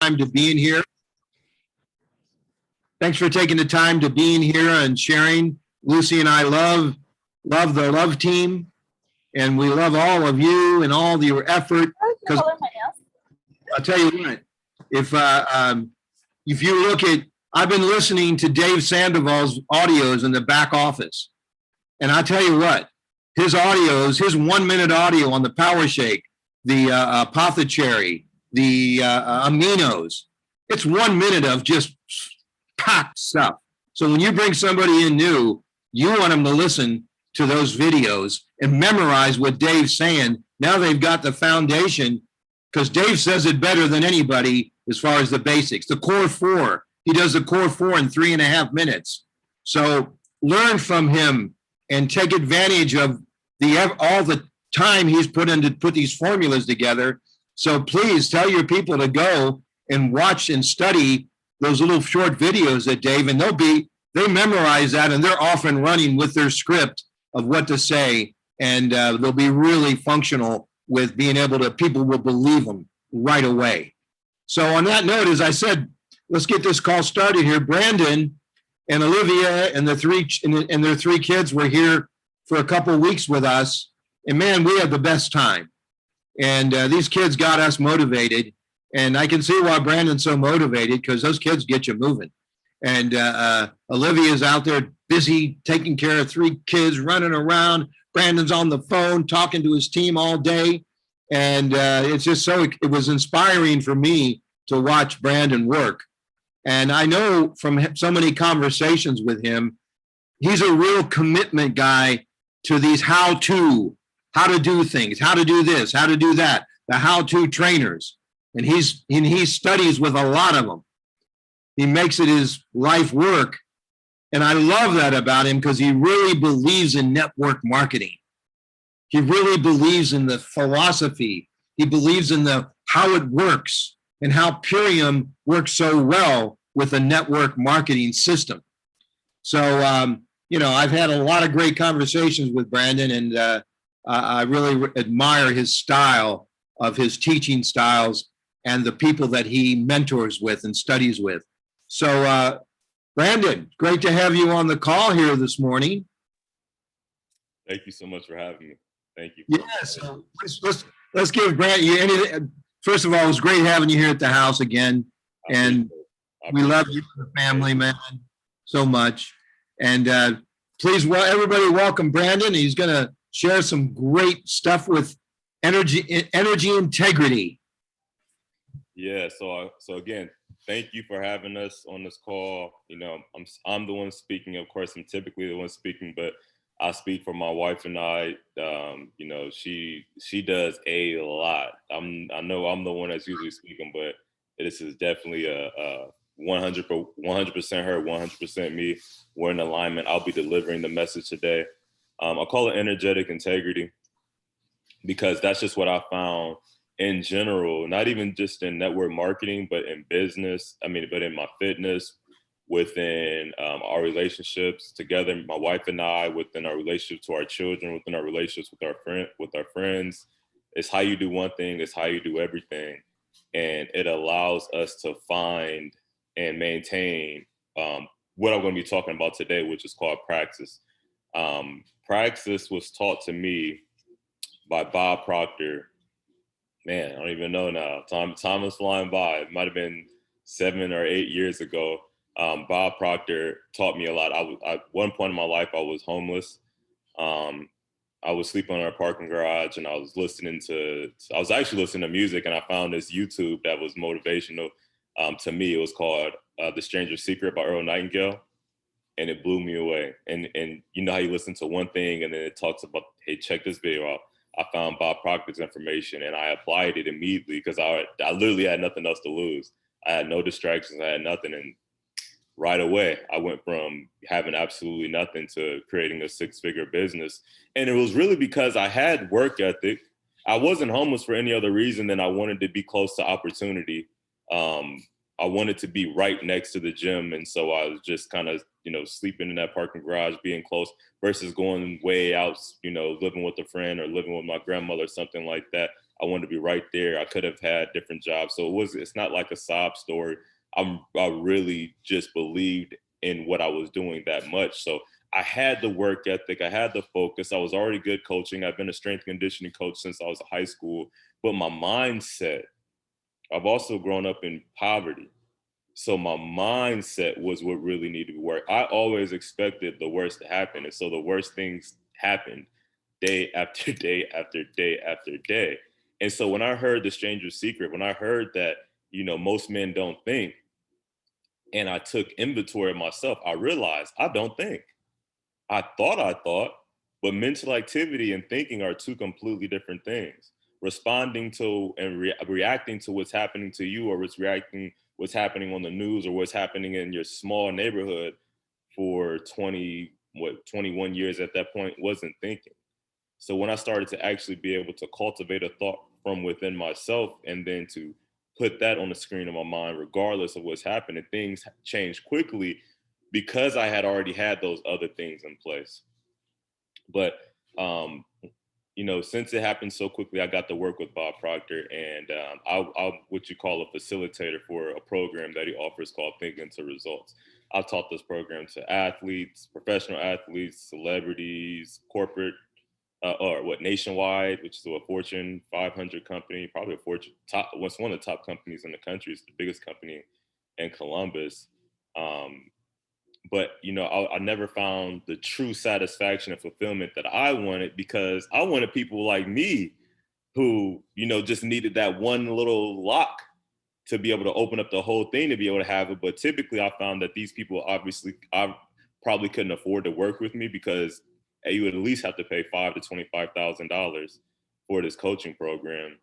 time to being here. Thanks for taking the time to being here and sharing. Lucy and I love the love team, and we love all of you and all your effort. Because I'll tell you what, if you look at, I've been listening to Dave Sandoval's audios in the back office, and I'll tell you what, his audios, his 1 minute audio on the Power Shake, the Apothecary, the Aminos, it's 1 minute of just packed stuff. So when you bring somebody in new, you want them to listen to those videos and memorize what Dave's saying. Now they've got the foundation, because Dave says it better than anybody as far as the basics. The core four, he does the core four in 3.5 minutes. So learn from him and take advantage of all the time he's put in to put these formulas together. So please tell your people to go and watch and study those little short videos that Dave, and they memorize that, and they're off and running with their script of what to say, and they'll be really functional with being able to, people will believe them right away. So on that note, as I said, let's get this call started here. Brandon and Olivia and their three kids were here for a couple of weeks with us, and man, we had the best time. And these kids got us motivated, and I can see why Brandon's so motivated, because those kids get you moving. And Olivia's out there busy taking care of 3 kids, running around. Brandon's on the phone talking to his team all day. And it's just it was inspiring for me to watch Brandon work. And I know from so many conversations with him, he's a real commitment guy to these how to do things, how to do this, how to do that, the how-to trainers. And he studies with a lot of them. He makes it his life work. And I love that about him, because he really believes in network marketing. He really believes in the philosophy. He believes in how it works and how Purium works so well with a network marketing system. So, I've had a lot of great conversations with Brandon, and I really admire his style of his teaching styles and the people that he mentors with and studies with. So, Brandon, great to have you on the call here this morning. Thank you so much for having me. Thank you. Yes, let's give Brandon. First of all, it was great having you here at the house again, and we love you and the family, man, so much. And please, everybody, welcome Brandon. He's going to share some great stuff with energy integrity. Yeah. So again, thank you for having us on this call. I'm the one speaking. Of course, I'm typically the one speaking, but I speak for my wife and I. She does a lot. I know I'm the one that's usually speaking, but this is definitely a 100% her, 100% me. We're in alignment. I'll be delivering the message today. I call it energetic integrity, because that's just what I found in general, not even just in network marketing, but in business. But in my fitness, within our relationships together, my wife and I, within our relationship to our children, within our relationships with our friends. It's how you do one thing, it's how you do everything. And it allows us to find and maintain what I'm going to be talking about today, which is called praxis. Praxis was taught to me by Bob Proctor. Man, I don't even know now. Time is flying by. It might have been 7 or 8 years ago. Bob Proctor taught me a lot. At one point in my life, I was homeless. I was sleeping in a parking garage, and I was actually listening to music, and I found this YouTube that was motivational to me. It was called The Stranger's Secret by Earl Nightingale, and it blew me away. And you know how you listen to one thing, and then it talks about, hey, check this video out. I found Bob Proctor's information, and I applied it immediately, because I literally had nothing else to lose. I had no distractions. I had nothing. And right away, I went from having absolutely nothing to creating a 6-figure business. And it was really because I had work ethic. I wasn't homeless for any other reason than I wanted to be close to opportunity. I wanted to be right next to the gym. And so I was just kind of, sleeping in that parking garage, being close, versus going way out, living with a friend or living with my grandmother or something like that. I wanted to be right there. I could have had different jobs. So it's not like a sob story. I really just believed in what I was doing that much. So I had the work ethic, I had the focus. I was already good coaching. I've been a strength conditioning coach since I was in high school. But my mindset, I've also grown up in poverty. So my mindset was what really needed to work. I always expected the worst to happen. And so the worst things happened day after day after day after day. And so when I heard the stranger's secret, when I heard that, most men don't think, and I took inventory of myself, I realized I don't think. I thought, but mental activity and thinking are two completely different things. Responding to and reacting to what's happening to you, or what's happening on the news, or what's happening in your small neighborhood for 21 years at that point, wasn't thinking. So when I started to actually be able to cultivate a thought from within myself, and then to put that on the screen of my mind, regardless of what's happening, things changed quickly because I had already had those other things in place. But since it happened so quickly, I got to work with Bob Proctor, and I'm what you call a facilitator for a program that he offers called Think Into Results. I've taught this program to athletes, professional athletes, celebrities, corporate, Nationwide, which is a Fortune 500 company, probably what's one of the top companies in the country. It's the biggest company in Columbus. But I never found the true satisfaction and fulfillment that I wanted, because I wanted people like me who just needed that one little lock to be able to open up the whole thing, to be able to have it. But typically I found that these people, obviously, I probably couldn't afford to work with me, because you would at least have to pay $5,000 to $25,000 for this coaching program.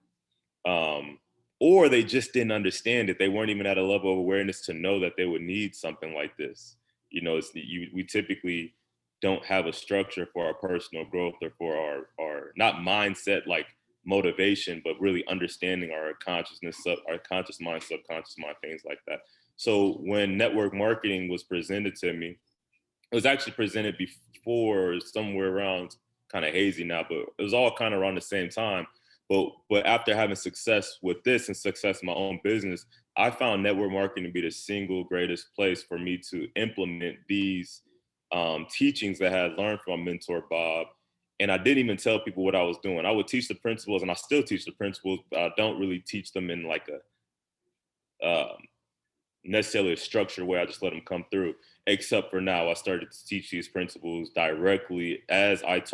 Or they just didn't understand it. They weren't even at a level of awareness to know that they would need something like this. We typically don't have a structure for our personal growth, or for our not mindset, like motivation, but really understanding our consciousness, our conscious mind, subconscious mind, things like that. So when network marketing was presented to me, it was actually presented before, somewhere around, kind of hazy now, but it was all kind of around the same time. But after having success with this and success in my own business, I found network marketing to be the single greatest place for me to implement these teachings that I had learned from my mentor, Bob. And I didn't even tell people what I was doing. I would teach the principles, and I still teach the principles, but I don't really teach them in like a necessarily a structured way. I just let them come through. Except for now, I started to teach these principles directly as it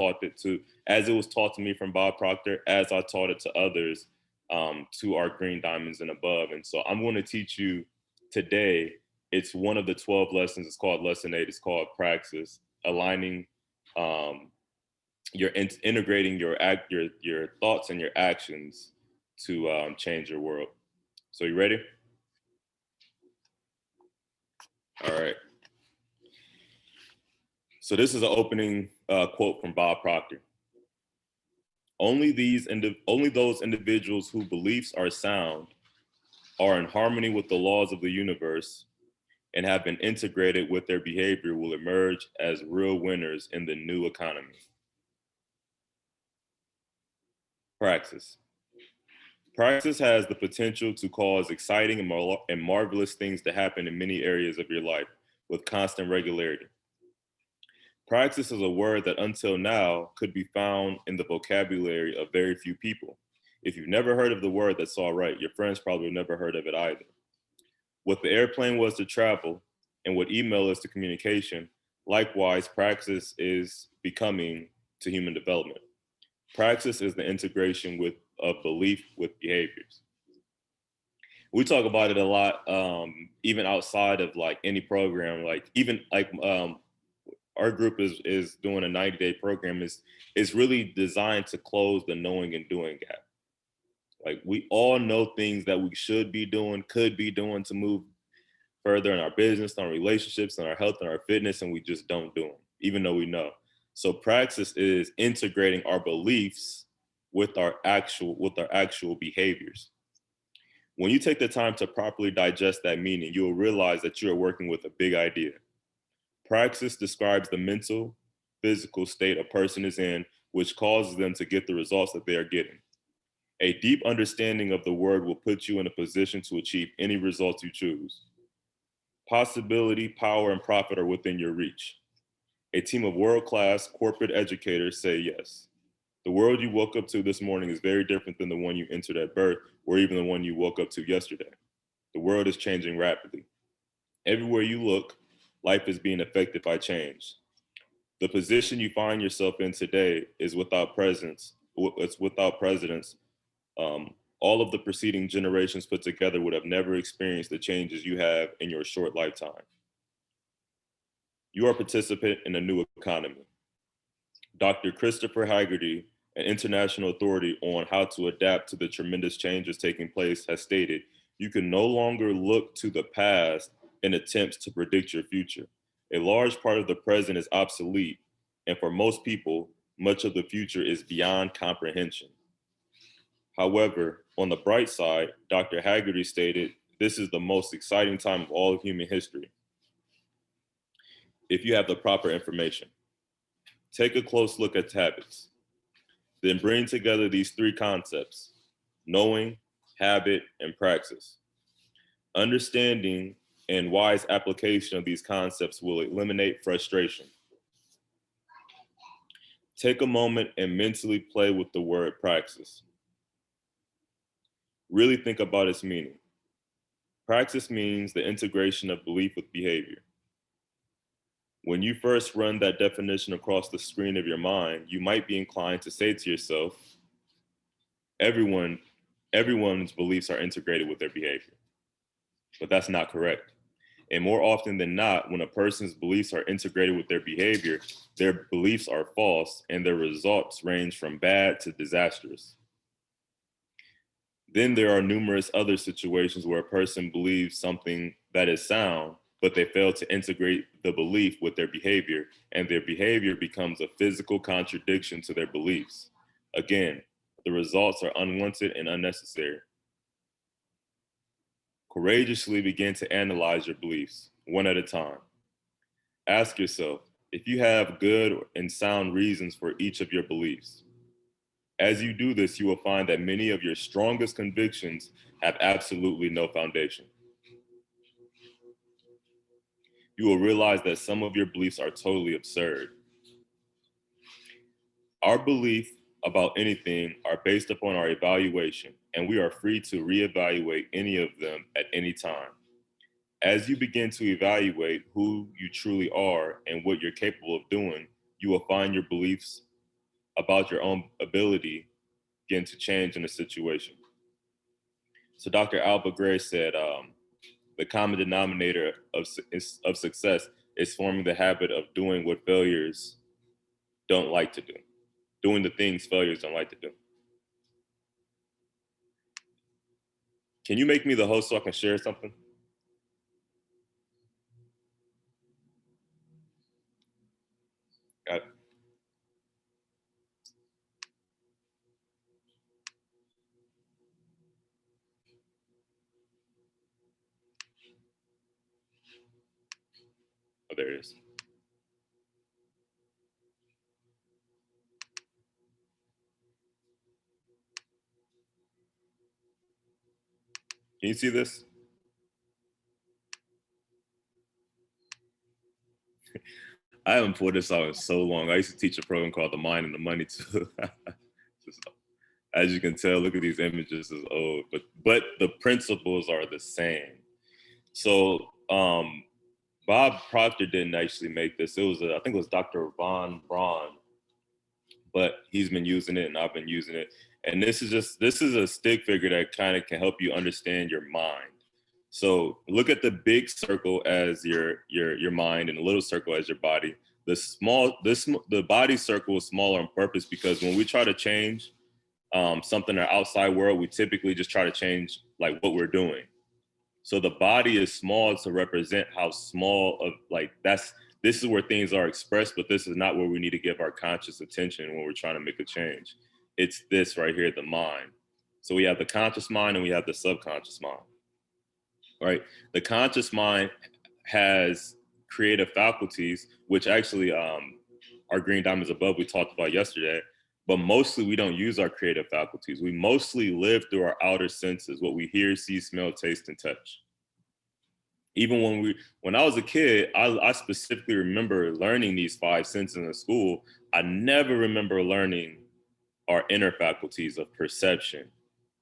was taught to me from Bob Proctor, as I taught it to others, to our green diamonds and above. And so I'm going to teach you today. It's one of the 12 lessons. It's called Lesson 8. It's called Praxis, aligning, integrating your thoughts and your actions to change your world. So you ready? All right. So this is an opening quote from Bob Proctor. Only those individuals whose beliefs are sound, are in harmony with the laws of the universe, and have been integrated with their behavior will emerge as real winners in the new economy. Praxis. Praxis has the potential to cause exciting and marvelous things to happen in many areas of your life with constant regularity. Praxis is a word that until now could be found in the vocabulary of very few people. If you've never heard of the word, that's all right. Your friends probably never heard of it either. What the airplane was to travel and what email is to communication, likewise, praxis is becoming to human development. Praxis is the integration of belief with behaviors. We talk about it a lot, even outside of like any program, like even like our group is doing a 90-day program, is really designed to close the knowing and doing gap. Like, we all know things that we should be doing, could be doing to move further in our business, in our relationships, in our health, and our fitness, and we just don't do them, even though we know. So praxis is integrating our beliefs with our actual behaviors. When you take the time to properly digest that meaning, you'll realize that you are working with a big idea. Praxis describes the mental, physical state a person is in, which causes them to get the results that they are getting. A deep understanding of the word will put you in a position to achieve any results you choose. Possibility, power, and profit are within your reach. A team of world-class corporate educators say yes. The world you woke up to this morning is very different than the one you entered at birth, or even the one you woke up to yesterday. The world is changing rapidly. Everywhere you look, life is being affected by change. The position you find yourself in today is without presence. It's without precedence. All of the preceding generations put together would have never experienced the changes you have in your short lifetime. You are a participant in a new economy. Dr. Christopher Haggerty, an international authority on how to adapt to the tremendous changes taking place, has stated, you can no longer look to the past in attempts to predict your future. A large part of the present is obsolete, and for most people, much of the future is beyond comprehension. However, on the bright side, Dr. Haggerty stated, this is the most exciting time of all of human history if you have the proper information. Take a close look at habits. Then bring together these three concepts: knowing, habit, and praxis. Understanding and wise application of these concepts will eliminate frustration. Take a moment and mentally play with the word praxis. Really think about its meaning. Praxis means the integration of belief with behavior. When you first run that definition across the screen of your mind, you might be inclined to say to yourself, everyone's beliefs are integrated with their behavior. But that's not correct. And more often than not, when a person's beliefs are integrated with their behavior, their beliefs are false and their results range from bad to disastrous. Then there are numerous other situations where a person believes something that is sound, but they fail to integrate the belief with their behavior, and their behavior becomes a physical contradiction to their beliefs. Again, the results are unwanted and unnecessary. Courageously begin to analyze your beliefs, one at a time. Ask yourself if you have good and sound reasons for each of your beliefs. As you do this, you will find that many of your strongest convictions have absolutely no foundation. You will realize that some of your beliefs are totally absurd. Our beliefs about anything are based upon our evaluation, and we are free to reevaluate any of them at any time. As you begin to evaluate who you truly are and what you're capable of doing, you will find your beliefs about your own ability begin to change in a situation. So Dr. Albert Gray said, the common denominator of success is forming the habit of doing what failures don't like to do, doing the things failures don't like to do. Can you make me the host so I can share something? Got it. Oh, there it is. Can you see this? I haven't pulled this out in so long. I used to teach a program called The Mind and the Money too. Just, as you can tell, look at these images, is old, but the principles are the same. So Bob Proctor didn't actually make this. It was I think it was Dr. Von Braun, but he's been using it and I've been using it. And this is a stick figure that kind of can help you understand your mind. So look at the big circle as your mind and the little circle as your body. The body circle is smaller on purpose because when we try to change something in our outside world, we typically just try to change like what we're doing. So the body is small to represent how small of this is where things are expressed, but this is not where we need to give our conscious attention when we're trying to make a change. It's this right here, the mind. So we have the conscious mind and we have the subconscious mind, right? The conscious mind has creative faculties, which actually our green diamonds above we talked about yesterday. but mostly we don't use our creative faculties. We mostly live through our outer senses, what we hear, see, smell, taste, and touch. Even when I was a kid, I specifically remember learning these 5 senses in school. I never remember learning our inner faculties of perception,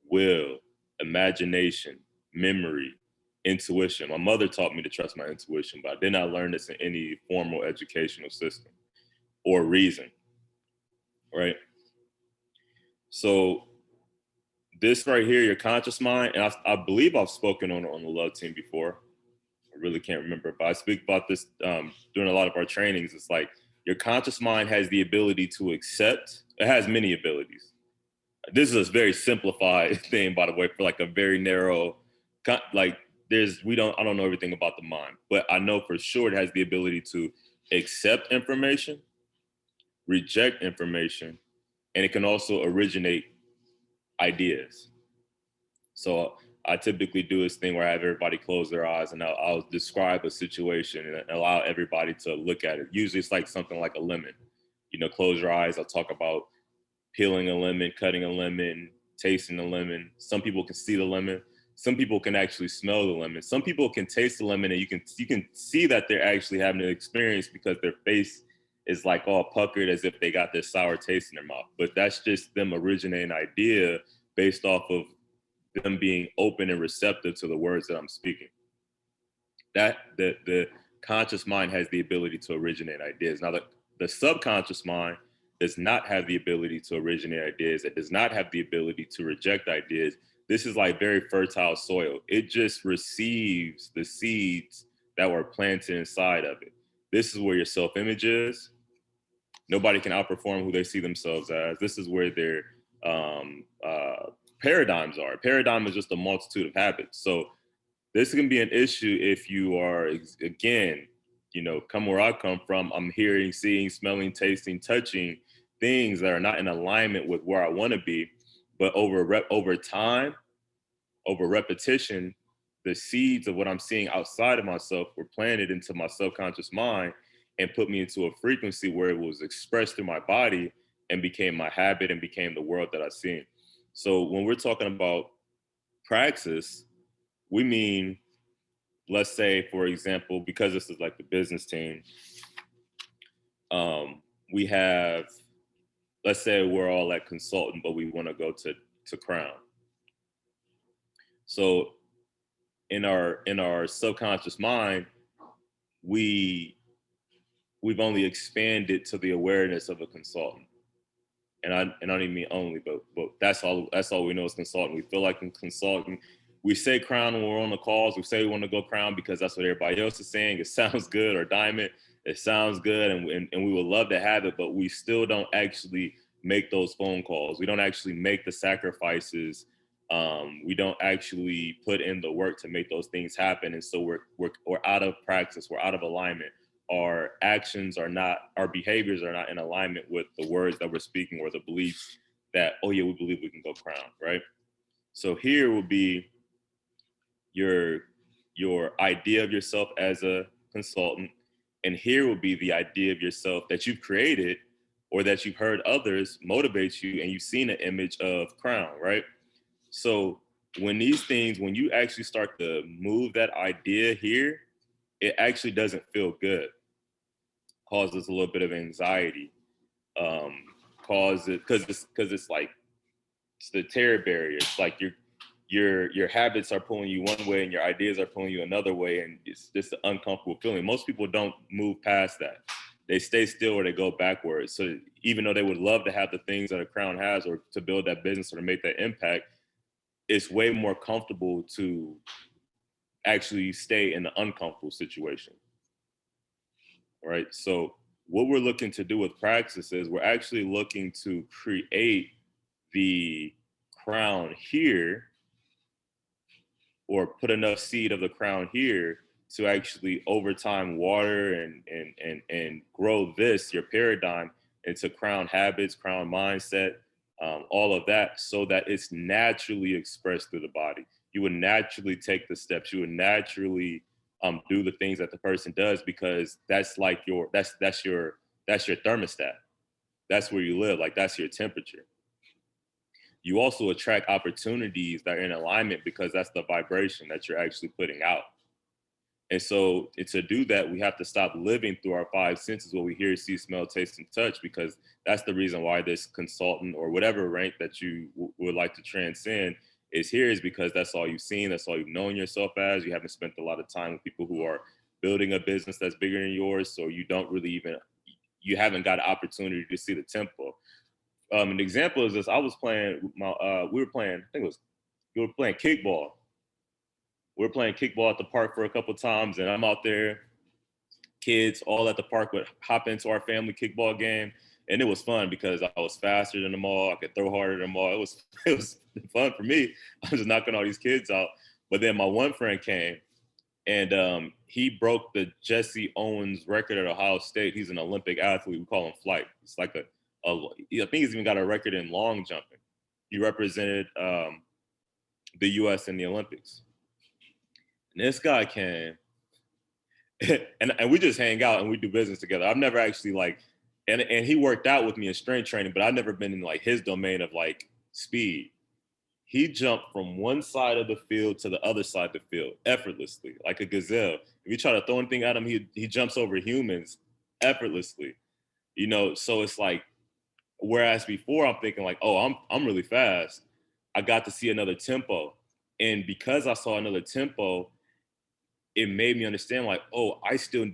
will, imagination, memory, intuition. My mother taught me to trust my intuition, but I did not learn this in any formal educational system or reason, right? So this right here, your conscious mind, and I believe I've spoken on the love team before. I really can't remember, but I speak about this during a lot of our trainings. It's like your conscious mind has the ability to accept. It has many abilities. This is a very simplified thing, by the way, for like a very narrow, like I don't know everything about the mind, but I know for sure it has the ability to accept information, reject information, and it can also originate ideas. So I typically do this thing where I have everybody close their eyes and I'll describe a situation and allow everybody to look at it. Usually it's like something like a lemon. Close your eyes. I'll talk about peeling a lemon, cutting a lemon, tasting a lemon. Some people can see the lemon. Some people can actually smell the lemon. Some people can taste the lemon and you can see that they're actually having an experience because their face is like all puckered as if they got this sour taste in their mouth. But that's just them originating an idea based off of them being open and receptive to the words that I'm speaking. That the conscious mind has the ability to originate ideas. Now, the subconscious mind does not have the ability to originate ideas. It does not have the ability to reject ideas. This is like very fertile soil. It just receives the seeds that were planted inside of it. This is where your self-image is. Nobody can outperform who they see themselves as. This is where their paradigms are. Paradigm is just a multitude of habits. So this can be an issue if you are, again, come where I come from. I'm hearing, seeing, smelling, tasting, touching things that are not in alignment with where I want to be. But over time, over repetition, the seeds of what I'm seeing outside of myself were planted into my subconscious mind and put me into a frequency where it was expressed through my body and became my habit and became the world that I see. So when we're talking about praxis, we mean, let's say, for example, because this is like the business team, we have, let's say we're all at consultant, but we want to go to Crown. So in our subconscious mind, we've only expanded to the awareness of a consultant. And I don't even mean only, but that's all we know is consultant. We feel like in consultant, we say Crown when we're on the calls. We say we want to go Crown because that's what everybody else is saying. It sounds good, or Diamond. It sounds good, and we would love to have it, but we still don't actually make those phone calls. We don't actually make the sacrifices. We don't actually put in the work to make those things happen, and so we're out of practice. We're out of alignment. Our actions are not, our behaviors are not in alignment with the words that we're speaking or the beliefs that, oh yeah, we believe we can go Crown, right? So here will be your idea of yourself as a consultant, and here will be the idea of yourself that you've created or that you've heard others motivate you, and you've seen an image of Crown, right? So when you actually start to move that idea here, it actually doesn't feel good. Causes a little bit of anxiety. Because it's like, it's the terror barrier. It's like your habits are pulling you one way and your ideas are pulling you another way, and it's just an uncomfortable feeling. Most people don't move past that. They stay still or they go backwards. So even though they would love to have the things that a Crown has, or to build that business or to make that impact, it's way more comfortable to actually stay in the uncomfortable situation, right? So what we're looking to do with praxis is we're actually looking to create the Crown here, or put enough seed of the Crown here to actually over time water and grow your paradigm into Crown habits, Crown mindset, all of that, so that it's naturally expressed through the body. You would naturally take the steps. You would naturally do the things that the person does, because that's like that's your thermostat. That's where you live. Like, that's your temperature. You also attract opportunities that are in alignment because that's the vibration that you're actually putting out. And so to do that, we have to stop living through our five senses, what we hear, see, smell, taste, and touch, because that's the reason why this consultant or whatever rank that you would like to transcend is here, is because that's all you've seen. That's all you've known yourself as. You haven't spent a lot of time with people who are building a business that's bigger than yours. So you don't really even, you haven't got an opportunity to see the tempo. An example is this: I was playing we were playing, I think it was, we were playing kickball. We were playing kickball at the park for a couple times, and I'm out there. Kids all at the park would hop into our family kickball game, and it was fun because I was faster than them all. I could throw harder than them all. It was fun for me. I was just knocking all these kids out. But then my one friend came, and he broke the Jesse Owens record at Ohio State. He's an Olympic athlete. We call him Flight. It's like I think he's even got a record in long jumping. He represented the U.S. in the Olympics. And this guy came, and we just hang out and we do business together. I've never actually and he worked out with me in strength training, but I've never been in like his domain of like speed. He jumped from one side of the field to the other side of the field effortlessly, like a gazelle. If you try to throw anything at him, he jumps over humans effortlessly. You know, so it's like, whereas before I'm thinking like, oh, I'm really fast. I got to see another tempo. And because I saw another tempo, it made me understand like, oh,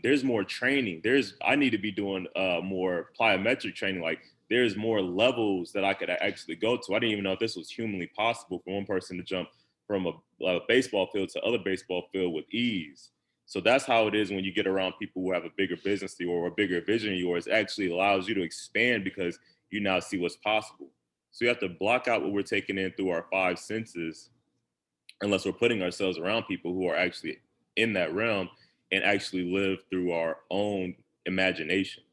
there's more training. I need to be doing more plyometric training. Like, there's more levels that I could actually go to. I didn't even know if this was humanly possible for one person to jump from a baseball field to other baseball field with ease. So that's how it is when you get around people who have a bigger business than you or a bigger vision than yours. It actually allows you to expand because you now see what's possible. So you have to block out what we're taking in through our five senses, unless we're putting ourselves around people who are actually in that realm and actually live through our own imagination.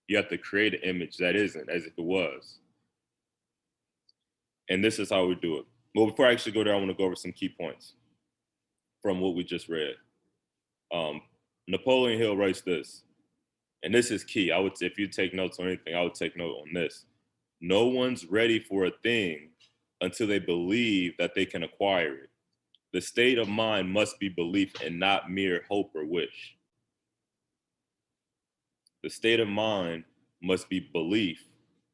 You have to create an image that isn't as if it was. And this is how we do it. Well, before I actually go there, I want to go over some key points from what we just read. Napoleon Hill writes this, and this is key. If you take notes on anything, I would take note on this. No one's ready for a thing until they believe that they can acquire it. The state of mind must be belief and not mere hope or wish. The state of mind must be belief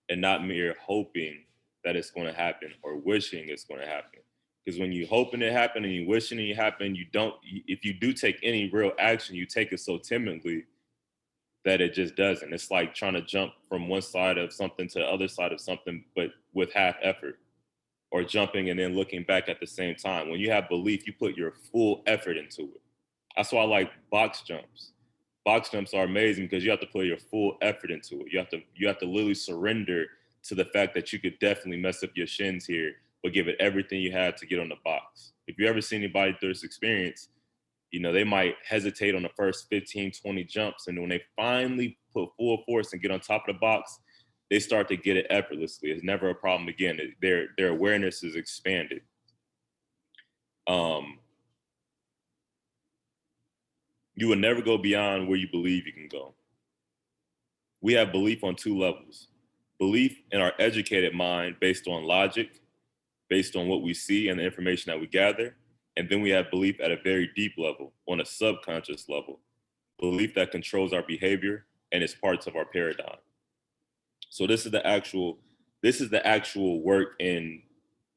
and not mere hoping that it's going to happen or wishing it's going to happen. Because when you hoping it happen and you wishing it happen, if you do take any real action, you take it so timidly that it just doesn't. It's like trying to jump from one side of something to the other side of something, but with half effort, or jumping and then looking back at the same time. When you have belief, you put your full effort into it. That's why I like box jumps. Box jumps are amazing because you have to put your full effort into it. You have to literally surrender to the fact that you could definitely mess up your shins here, but give it everything you had to get on the box. If you ever seen anybody through this experience, you know, they might hesitate on the first 15, 20 jumps. And when they finally put full force and get on top of the box, they start to get it effortlessly. It's never a problem again. Their awareness is expanded. You will never go beyond where you believe you can go. We have belief on two levels. Belief in our educated mind based on logic, based on what we see and the information that we gather. And then we have belief at a very deep level, on a subconscious level. Belief that controls our behavior and is parts of our paradigm. So this is the actual work in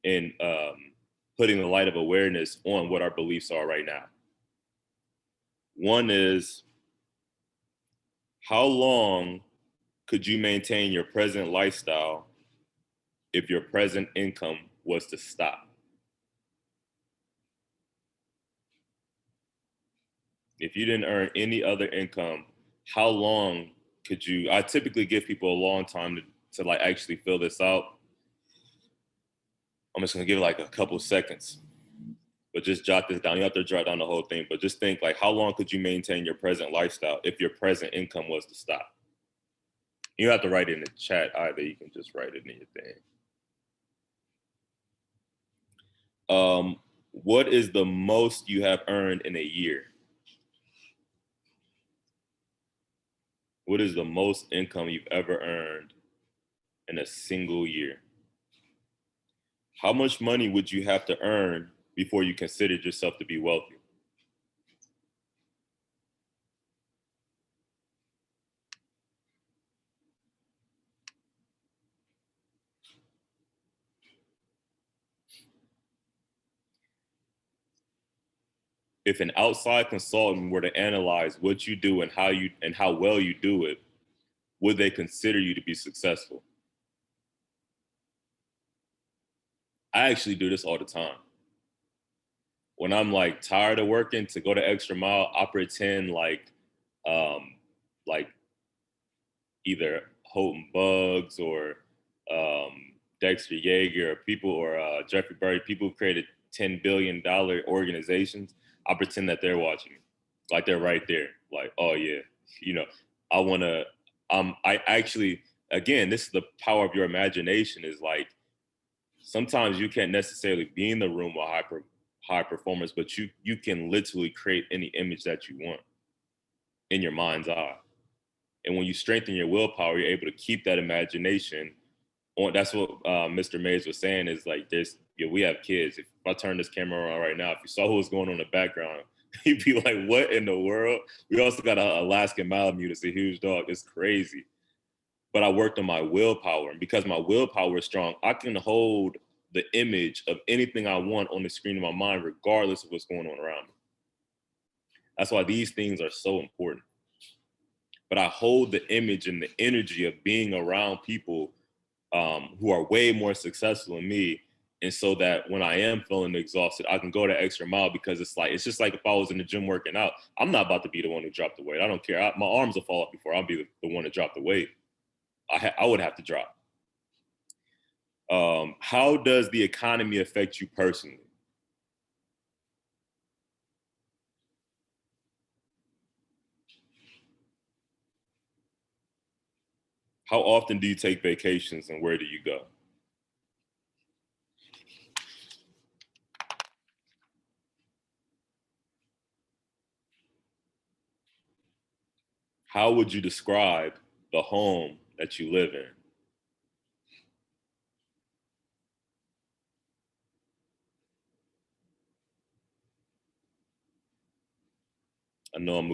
putting the light of awareness on what our beliefs are right now. One is, how long could you maintain your present lifestyle if your present income was to stop? If you didn't earn any other income, how long could you? I typically give people a long time to like actually fill this out. I'm just gonna give it like a couple seconds, but just jot this down. You have to jot down the whole thing, but just think like, how long could you maintain your present lifestyle if your present income was to stop? You have to write it in the chat either. You can just write it in your thing. What is the most you have earned in a year? What is the most income you've ever earned in a single year? How much money would you have to earn before you considered yourself to be wealthy? If an outside consultant were to analyze what you do and how well you do it, would they consider you to be successful? I actually do this all the time. When I'm like tired of working to go the extra mile, I pretend um like either Houghton Bugs or Dexter Yeager or people or Jeffrey Berry, people who created $10 billion organizations. I pretend that they're watching me, like they're right there. Like, oh yeah, you know, I want to. I actually, again, this is the power of your imagination. Is like sometimes you can't necessarily be in the room with high performers, but you can literally create any image that you want in your mind's eye. And when you strengthen your willpower, you're able to keep that imagination on. That's what Mr. Mays was saying is like, we have kids. If I turn this camera on right now, if you saw what was going on in the background, you'd be like, what in the world? We also got an Alaskan Malamute. It's a huge dog. It's crazy. But I worked on my willpower. And because my willpower is strong, I can hold the image of anything I want on the screen of my mind, regardless of what's going on around me. That's why these things are so important. But I hold the image and the energy of being around people who are way more successful than me. And so that when I am feeling exhausted, I can go the extra mile because it's just like if I was in the gym working out, I'm not about to be the one who dropped the weight. I don't care. My arms will fall off before I'll be the one to drop the weight. I would have to drop. How does the economy affect you personally? How often do you take vacations and where do you go? How would you describe the home that you live in? I know I'm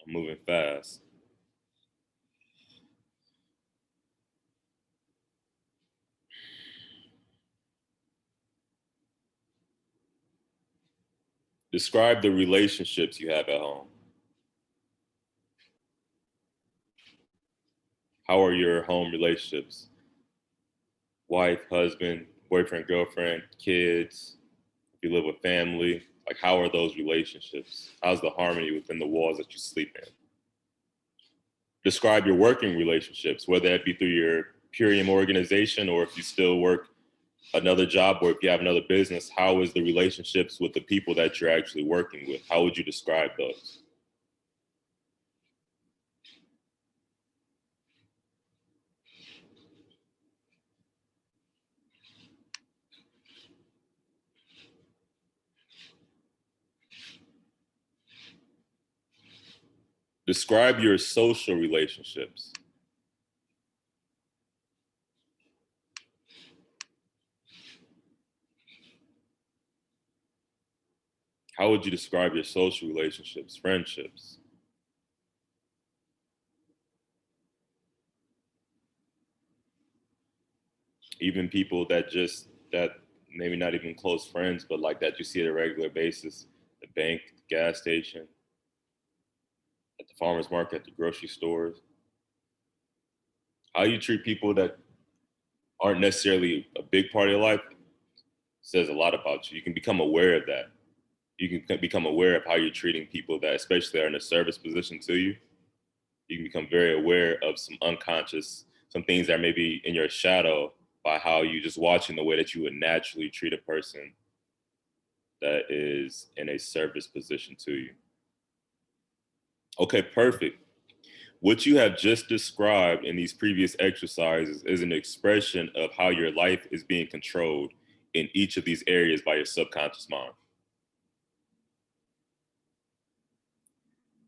moving fast. Describe the relationships you have at home. How are your home relationships? Wife, husband, boyfriend, girlfriend, kids, if you live with family, like how are those relationships? How's the harmony within the walls that you sleep in? Describe your working relationships, whether that be through your Purium organization or if you still work another job or if you have another business. How is the relationships with the people that you're actually working with? How would you describe those? Describe your social relationships. How would you describe your social relationships, friendships? Even people that maybe not even close friends, but like that you see at a regular basis, the bank, the gas station, at the farmer's market, at the grocery stores. How you treat people that aren't necessarily a big part of your life says a lot about you. You can become aware of that. You can become aware of how you're treating people that especially are in a service position to you. You can become very aware of some unconscious, some things that are maybe in your shadow by how you just watching the way that you would naturally treat a person that is in a service position to you. Okay, perfect. What you have just described in these previous exercises is an expression of how your life is being controlled in each of these areas by your subconscious mind.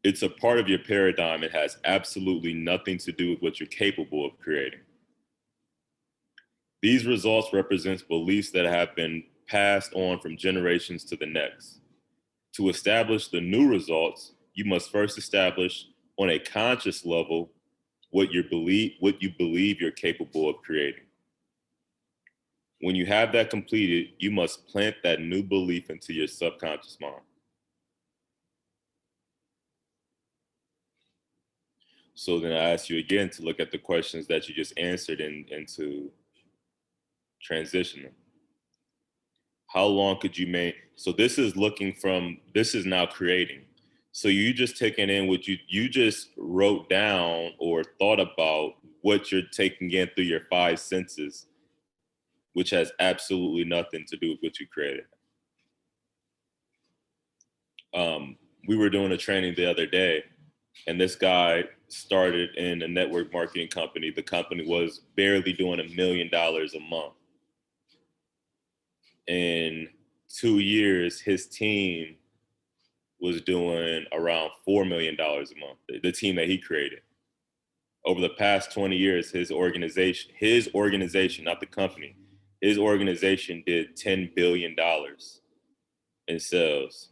It's a part of your paradigm. It has absolutely nothing to do with what you're capable of creating. These results represent beliefs that have been passed on from generations to the next. To establish the new results, you must first establish on a conscious level what you believe you're capable of creating. When you have that completed, you must plant that new belief into your subconscious mind. So then I ask you again to look at the questions that you just answered and to transition them. How long could you make? So this is now creating. So you just taking in what you just wrote down or thought about what you're taking in through your five senses, which has absolutely nothing to do with what you created. We were doing a training the other day, and this guy started in a network marketing company. The company was barely doing $1 million a month. In 2 years, his team was doing around $4 million a month, the team that he created. Over the past 20 years, his organization, not the company, his organization did $10 billion in sales.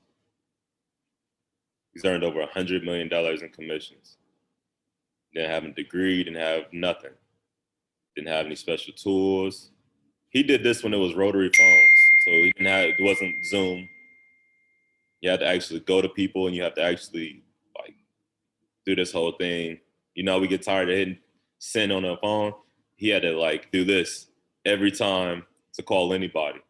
He's earned over $100 million in commissions. Didn't have a degree, didn't have nothing. Didn't have any special tools. He did this when it was rotary phones. So it wasn't Zoom. You had to actually go to people and you have to actually like do this whole thing. You know, we get tired of hitting send on a phone. He had to like do this every time to call anybody.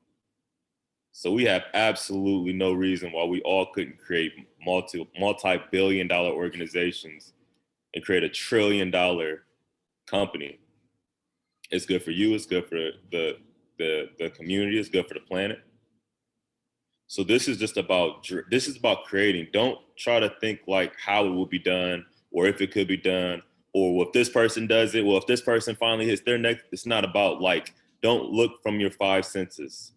So we have absolutely no reason why we all couldn't create multi-billion-dollar organizations and create $1 trillion company. It's good for you. It's good for the community. It's good for the planet. So this is about creating. Don't try to think like how it will be done or if it could be done or if this person does it. Well, if this person finally hits their neck, it's not about like, don't look from your five senses.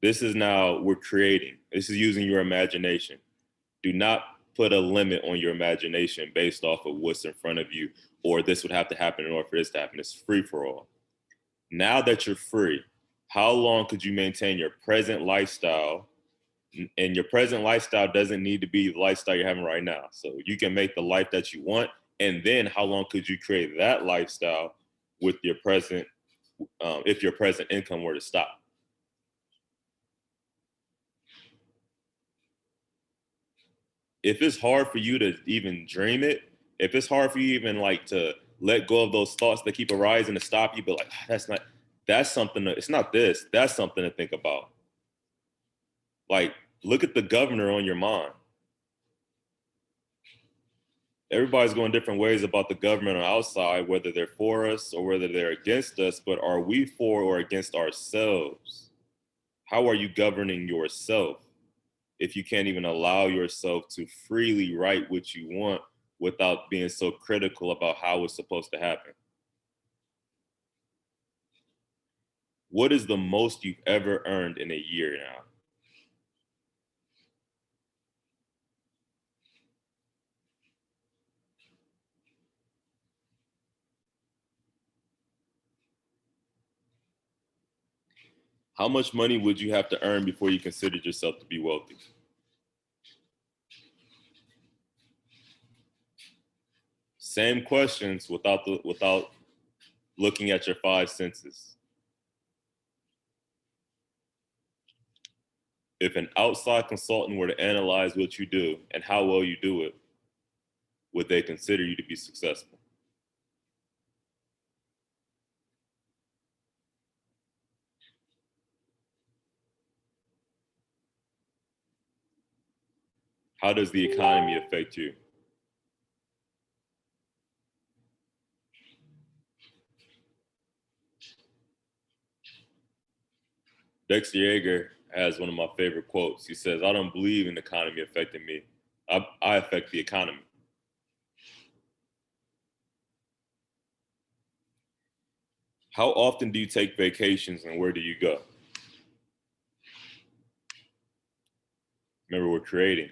This is now we're creating. This is using your imagination. Do not put a limit on your imagination based off of what's in front of you or this would have to happen in order for this to happen. It's free for all. Now that you're free, how long could you maintain your present lifestyle? And your present lifestyle doesn't need to be the lifestyle you're having right now. So you can make the life that you want. And then how long could you create that lifestyle with your present, if your present income were to stop? If it's hard for you to even dream it, if it's hard for you even like to let go of those thoughts that keep arising to stop you, but like, that's something, it's not this, that's something to think about. Like, look at the governor on your mind. Everybody's going different ways about the government on the outside, whether they're for us or whether they're against us, but are we for or against ourselves? How are you governing yourself if you can't even allow yourself to freely write what you want without being so critical about how it's supposed to happen? What is the most you've ever earned in a year now? How much money would you have to earn before you considered yourself to be wealthy? Same questions without looking at your five senses. If an outside consultant were to analyze what you do and how well you do it, would they consider you to be successful? How does the economy affect you? Dexter Yeager has one of my favorite quotes. He says, "I don't believe in the economy affecting me. I affect the economy." How often do you take vacations and where do you go? Remember, we're creating.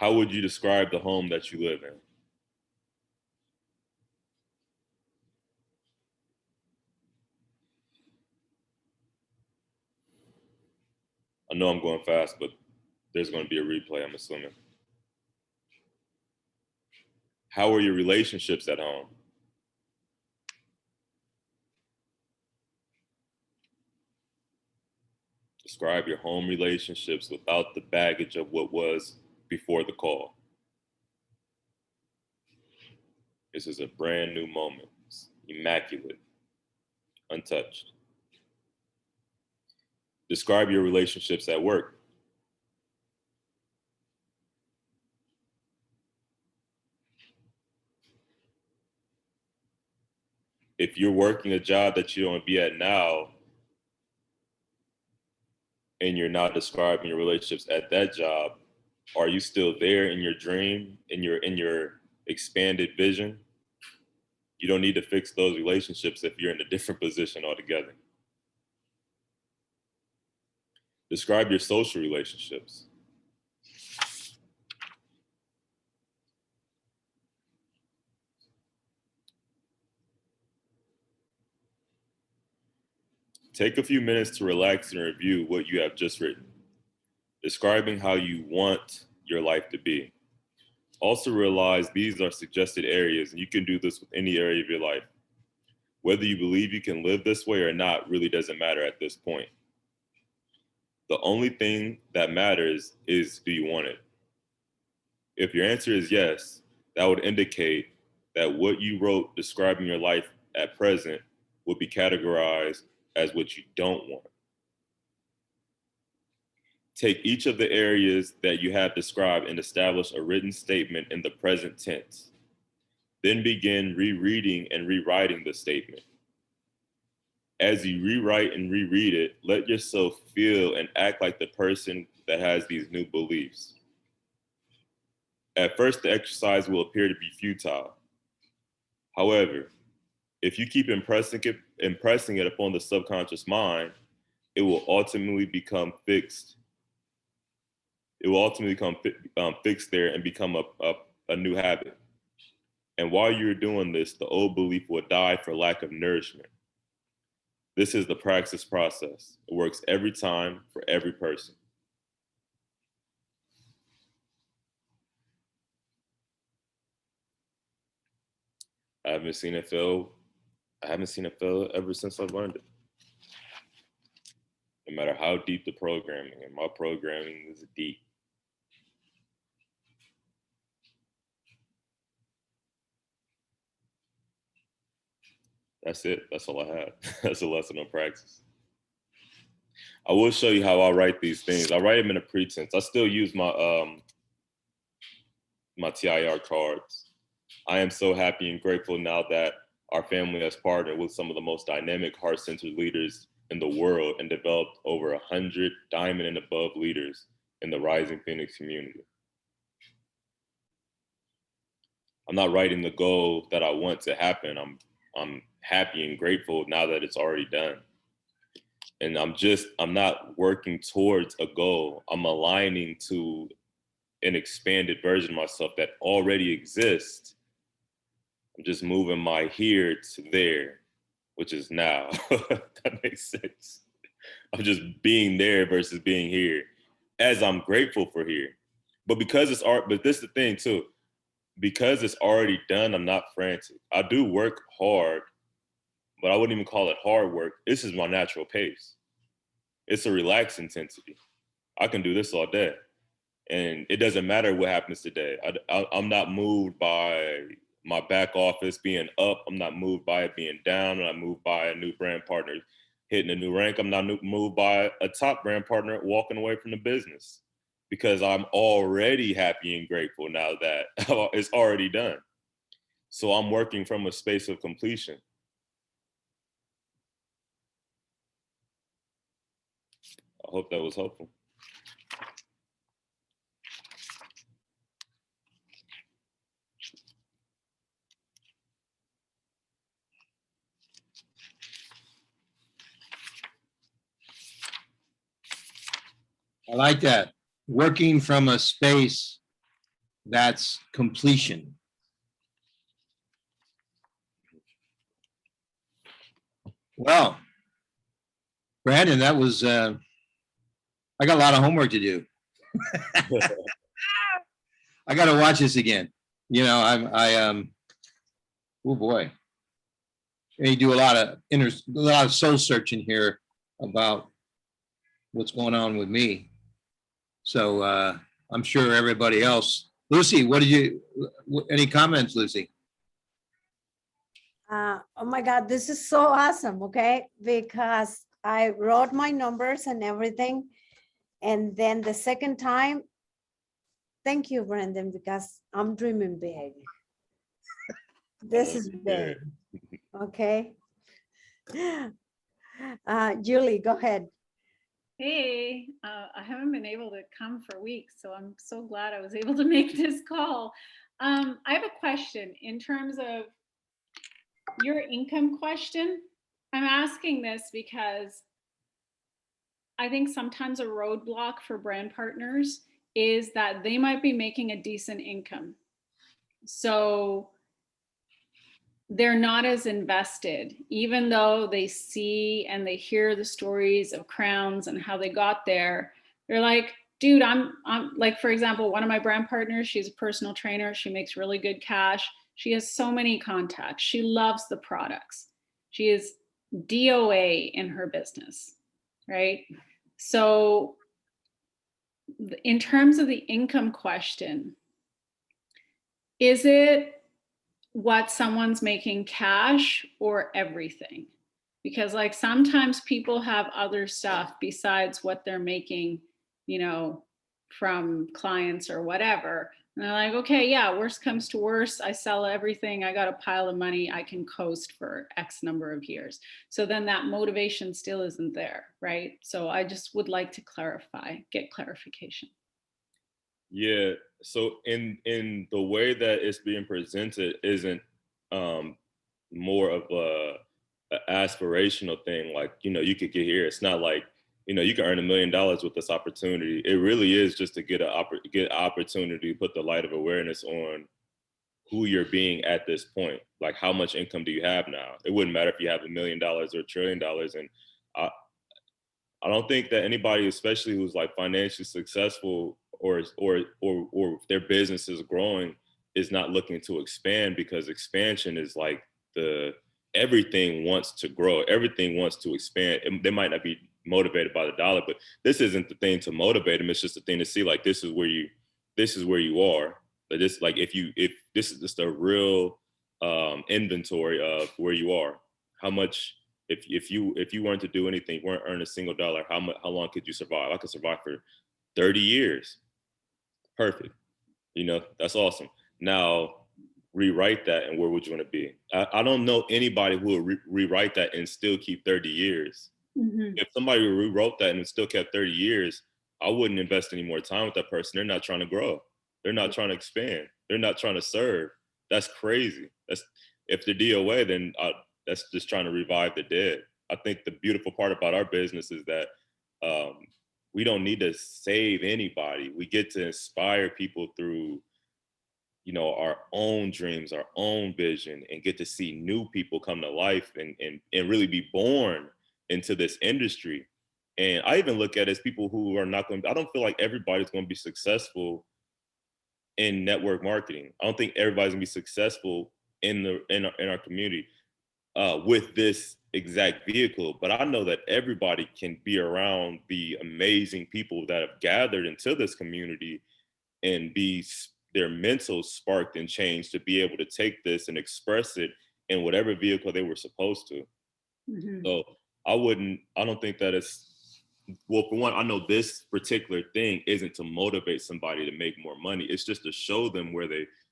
How would you describe the home that you live in? I know I'm going fast, but there's going to be a replay, I'm assuming. How are your relationships at home? Describe your home relationships without the baggage of what was before the call. This is a brand new moment. It's immaculate, untouched. Describe your relationships at work. If you're working a job that you don't be at now, and you're not describing your relationships at that job, are you still there in your dream, in your expanded vision? You don't need to fix those relationships if you're in a different position altogether. Describe your social relationships. Take a few minutes to relax and review what you have just written, describing how you want your life to be. Also realize these are suggested areas, and you can do this with any area of your life. Whether you believe you can live this way or not really doesn't matter at this point. The only thing that matters is, do you want it? If your answer is yes, that would indicate that what you wrote describing your life at present would be categorized as what you don't want. Take each of the areas that you have described and establish a written statement in the present tense. Then begin rereading and rewriting the statement. As you rewrite and reread it, let yourself feel and act like the person that has these new beliefs. At first, the exercise will appear to be futile. However, if you keep impressing it upon the subconscious mind, it will ultimately become fixed. It will ultimately become fixed there and become a new habit. And while you're doing this, the old belief will die for lack of nourishment. This is the praxis process. It works every time for every person. I haven't seen it fail. I haven't seen it fail ever since I've learned it. No matter how deep the programming, and my programming is deep. That's it. That's all I had. That's a lesson on praxis. I will show you how I write these things. I write them in a pretense. I still use my TIR cards. I am so happy and grateful now that our family has partnered with some of the most dynamic, heart-centered leaders in the world and developed over 100 diamond and above leaders in the Rising Phoenix community. I'm not writing the goal that I want to happen. I'm happy and grateful now that it's already done. And I'm not working towards a goal. I'm aligning to an expanded version of myself that already exists. I'm just moving my here to there, which is now. That makes sense. I'm just being there versus being here, as I'm grateful for here. But because it's art, but this is the thing too, because it's already done, I'm not frantic. I do work hard, but I wouldn't even call it hard work. This is my natural pace. It's a relaxed intensity. I can do this all day. And it doesn't matter what happens today. I'm not moved by my back office being up. I'm not moved by it being down. I'm not moved by a new brand partner hitting a new rank. I'm not moved by a top brand partner walking away from the business, because I'm already happy and grateful now that it's already done. So I'm working from a space of completion. I hope that was helpful. I like that. Working from a space That's completion. Well, Brandon, that was, I got a lot of homework to do. I got to watch this again. You know, oh boy. You do a lot of soul searching here about what's going on with me. So I'm sure everybody else. Lucy, any comments, Lucy? Oh my God, this is so awesome, okay? Because I wrote my numbers and everything. And then the second time, thank you, Brandon, because I'm dreaming big. This is big, okay? Julie, go ahead. Hey, I haven't been able to come for weeks, so I'm so glad I was able to make this call. I have a question in terms of your income question. I'm asking this because I think sometimes a roadblock for brand partners is that they might be making a decent income. So they're not as invested, even though they see and they hear the stories of crowns and how they got there. They're like, dude, I'm like, for example, one of my brand partners, she's a personal trainer. She makes really good cash. She has so many contacts. She loves the products. She is DOA in her business, right? So in terms of the income question, is it what someone's making cash or everything? Because like sometimes people have other stuff besides what they're making, you know, from clients or whatever. And they're like, okay, yeah, worst comes to worst, I sell everything, I got a pile of money, I can coast for X number of years. So then that motivation still isn't there, right? So I just would like to get clarification. Yeah. So in the way that it's being presented isn't more of a aspirational thing. Like, you know, you could get here. It's not like, you know, you can earn $1 million with this opportunity. It really is just to get an opportunity to put the light of awareness on who you're being at this point. Like, how much income do you have now? It wouldn't matter if you have $1 million or $1 trillion. And I don't think that anybody, especially who's like financially successful or their business is growing, is not looking to expand, because expansion is like everything wants to grow, everything wants to expand. And they might not be motivated by the dollar, but this isn't the thing to motivate them. It's just the thing to see, like, this is where you are. But this, like, if this is just a real inventory of where you are, how much. If you weren't to do anything, weren't earn a single dollar, how long could you survive? I could survive for 30 years. Perfect. You know, that's awesome. Now rewrite that, and where would you want to be? I don't know anybody who would rewrite that and still keep 30 years. Mm-hmm. If somebody rewrote that and still kept 30 years, I wouldn't invest any more time with that person. They're not trying to grow. They're not trying to expand. They're not trying to serve. That's crazy. If they're DOA, then that's just trying to revive the dead. I think the beautiful part about our business is that we don't need to save anybody. We get to inspire people through, you know, our own dreams, our own vision, and get to see new people come to life and really be born into this industry. And I even look at it as people who are not going to, I don't feel like everybody's going to be successful in network marketing. I don't think everybody's gonna be successful in our community with this exact vehicle, but I know that everybody can be around the amazing people that have gathered into this community and be their mental sparked and changed to be able to take this and express it in whatever vehicle they were supposed to. Mm-hmm. So I don't think that well, for one, I know this particular thing isn't to motivate somebody to make more money. It's just to show them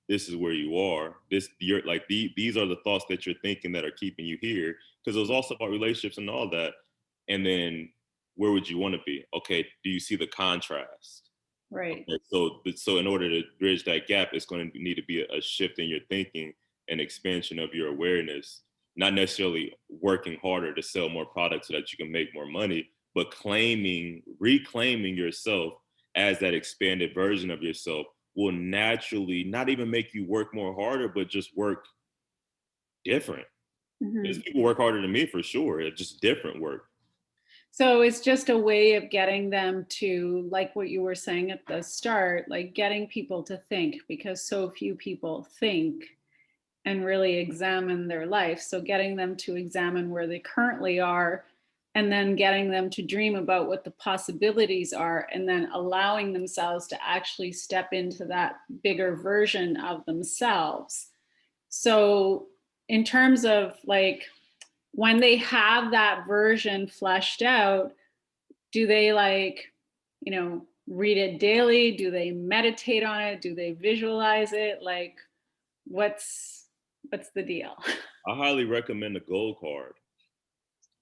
this is where you are. You're like, these are the thoughts that you're thinking that are keeping you here. Because it was also about relationships and all that. And then where would you want to be? Okay, do you see the contrast? Right. Okay, so in order to bridge that gap, it's going to need to be a shift in your thinking and expansion of your awareness. Not necessarily working harder to sell more products so that you can make more money, but reclaiming yourself as that expanded version of yourself will naturally not even make you work more harder, but just work different. Because people work harder than me for sure. It's just different work. So it's just a way of getting them to, like what you were saying at the start, like getting people to think, because so few people think and really examine their life. So getting them to examine where they currently are, and then getting them to dream about what the possibilities are, and then allowing themselves to actually step into that bigger version of themselves. So in terms of like, when they have that version fleshed out, do they like, you know, read it daily? Do they meditate on it? Do they visualize it? Like, what's the deal? I highly recommend the gold card.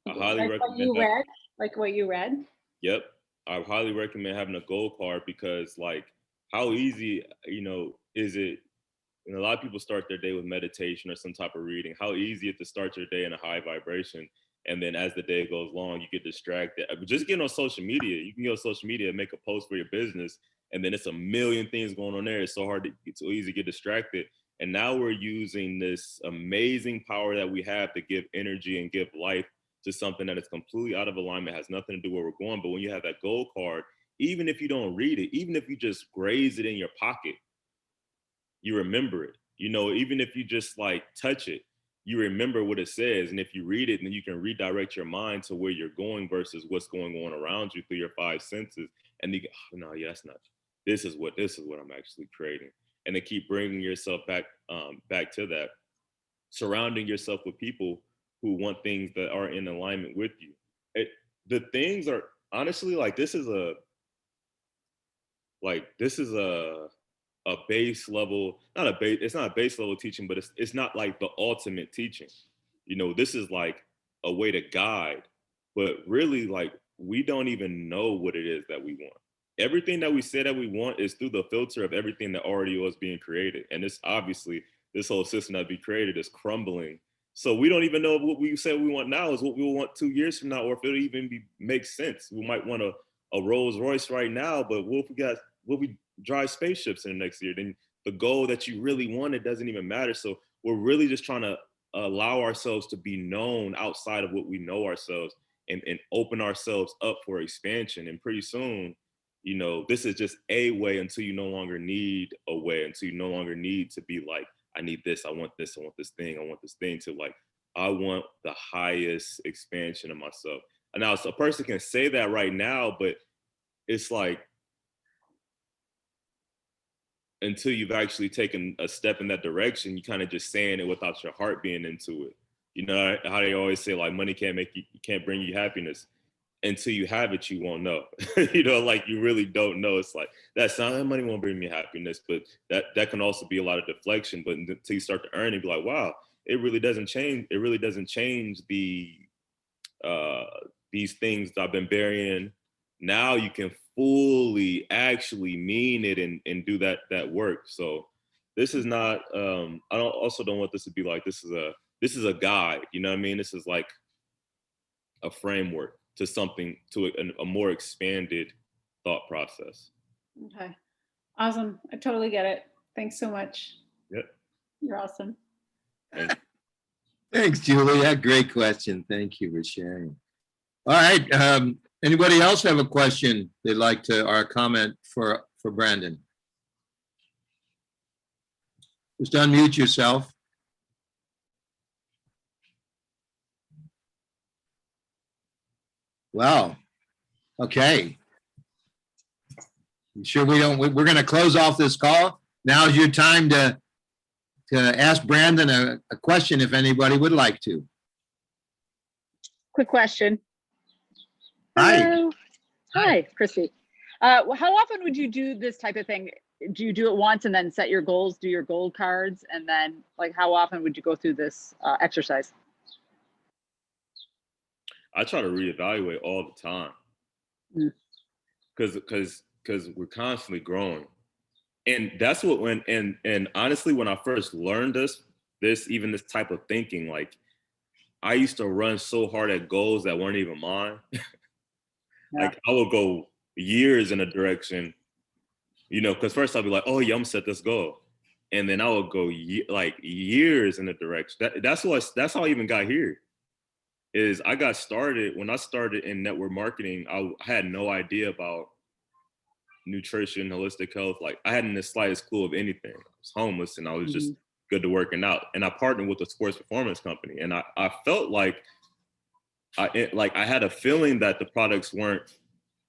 I highly Like what recommend you that. read? Like what you read? Yep. I highly recommend having a gold card, because like how easy, is it? And a lot of people start their day with meditation or some type of reading. How easy it to start your day in a high vibration. And then as the day goes long, you get distracted. Just getting on social media. You can go on social media and make a post for your business, and then it's a million things going on there. It's so hard it's so easy to get distracted. And now we're using this amazing power that we have to give energy and give life to something that is completely out of alignment, has nothing to do where we're going. But when you have that gold card, even if you don't read it, even if you just graze it in your pocket, you remember it. Even if you just like touch it, you remember what it says. And if you read it, then you can redirect your mind to where you're going versus what's going on around you through your five senses. And you go, oh, no, yeah, that's not. This is what I'm actually creating. And then keep bringing yourself back to that, surrounding yourself with people who want things that are in alignment with you. The things are honestly like this is a base level, it's not a base level teaching, but it's not like the ultimate teaching. This is like a way to guide, but really like we don't even know what it is that we want. Everything that we say that we want is through the filter of everything that already was being created. And this obviously, this whole system that we created is crumbling. So we don't even know if what we say we want now is what we will want 2 years from now, or if it'll even make sense. We might want a Rolls Royce right now, but what if we drive spaceships in the next year? Then the goal that you really wanted doesn't even matter. So we're really just trying to allow ourselves to be known outside of what we know ourselves, and open ourselves up for expansion. And pretty soon, this is just a way until you no longer need a way, until you no longer need to be like, I need this, I want this, I want this thing, to like, I want the highest expansion of myself. And now a person can say that right now, but it's like, until you've actually taken a step in that direction, you kind of just saying it without your heart being into it. You know how they always say like money can't bring you happiness. Until you have it, you won't know. Like you really don't know. It's like that money won't bring me happiness, but that can also be a lot of deflection. But until you start to earn it, be like, wow, it really doesn't change. It really doesn't change these things that I've been burying. Now you can fully actually mean it and do that work. So this is not, I don't want this to be like, this is a guide, you know what I mean? This is like a framework to something, to a more expanded thought process. Okay. Awesome. I totally get it. Thanks so much. Yep. You're awesome. Thanks, Julia. Great question. Thank you for sharing. All right. Anybody else have a question they'd like to, or a comment for Brandon? Just unmute yourself. Wow. Okay. You sure we're going to close off this call? Now's your time to ask Brandon a question if anybody would like to. Quick question. Hi. Hello. Hi, Christy. How often would you do this type of thing? Do you do it once and then set your goals, do your gold cards, and then like how often would you go through this exercise? I try to reevaluate all the time, because we're constantly growing, and that's what and honestly, when I first learned this even type of thinking, like I used to run so hard at goals that weren't even mine. Like I would go years in a direction, You know, because first I'll be like, oh yeah, I'm gonna set this goal. And then I would go like years in the direction. That's how I even got here. Is I got started when I started in network marketing, I had no idea about nutrition, holistic health. Like I hadn't the slightest clue of anything. I was homeless and I was just good to working out. And I partnered with a sports performance company. And I felt like I had a feeling that the products weren't,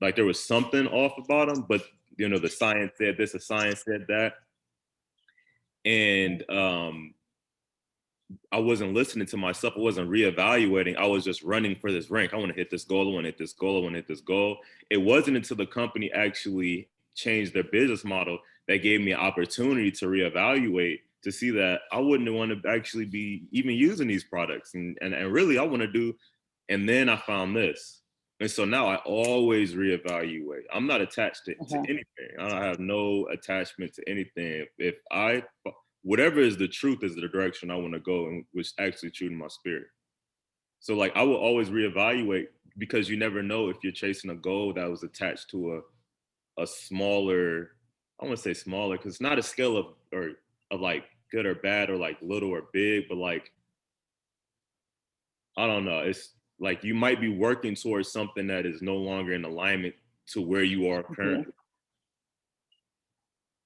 like there was something off about them, but you know, the science said this, the science said that. And I wasn't listening to myself. I wasn't reevaluating. I was just running for this rank. I want to hit this goal. I want to hit this goal. I want to hit this goal. It wasn't until the company actually changed their business model that gave me an opportunity to reevaluate, to see that I wouldn't want to actually be even using these products. And really I want to do, and then I found this. And so now I always reevaluate. I'm not attached to anything. I have no attachment to anything. If whatever is the truth is the direction I want to go, and which actually true to my spirit. So like I will always reevaluate, because you never know if you're chasing a goal that was attached to a smaller, I want to say smaller, because it's not a scale of like good or bad or like little or big, but like, I don't know. It's like you might be working towards something that is no longer in alignment to where you are currently.